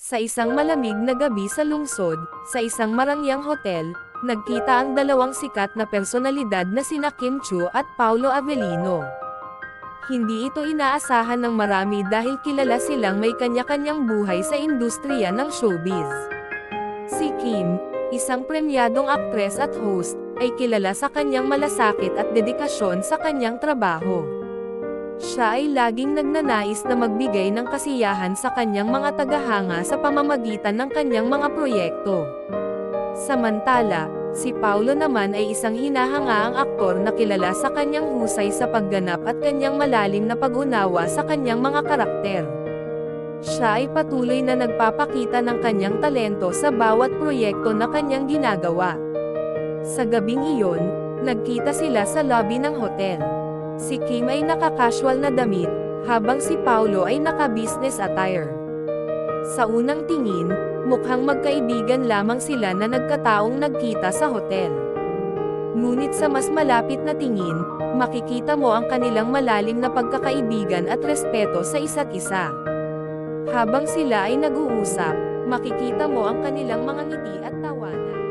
Sa isang malamig na gabi sa lungsod, sa isang marangyang hotel, nagkita ang dalawang sikat na personalidad na sina Kim Chiu at Paulo Avellino. Hindi ito inaasahan ng marami dahil kilala silang may kanya-kanyang buhay sa industriya ng showbiz. Si Kim, isang premyadong aktres at host, ay kilala sa kanyang malasakit at dedikasyon sa kanyang trabaho. Siya ay laging nagnanais na magbigay ng kasiyahan sa kanyang mga tagahanga sa pamamagitan ng kanyang mga proyekto. Samantala, si Paulo naman ay isang hinahangaang aktor na kilala sa kanyang husay sa pagganap at kanyang malalim na pag-unawa sa kanyang mga karakter. Siya ay patuloy na nagpapakita ng kanyang talento sa bawat proyekto na kanyang ginagawa. Sa gabing iyon, nagkita sila sa lobby ng hotel. Si Kim ay naka-casual na damit, habang si Paulo ay naka-business attire. Sa unang tingin, mukhang magkaibigan lamang sila na nagkataong nagkita sa hotel. Ngunit sa mas malapit na tingin, makikita mo ang kanilang malalim na pagkakaibigan at respeto sa isa't isa. Habang sila ay nag-uusap, makikita mo ang kanilang mga ngiti at tawanan.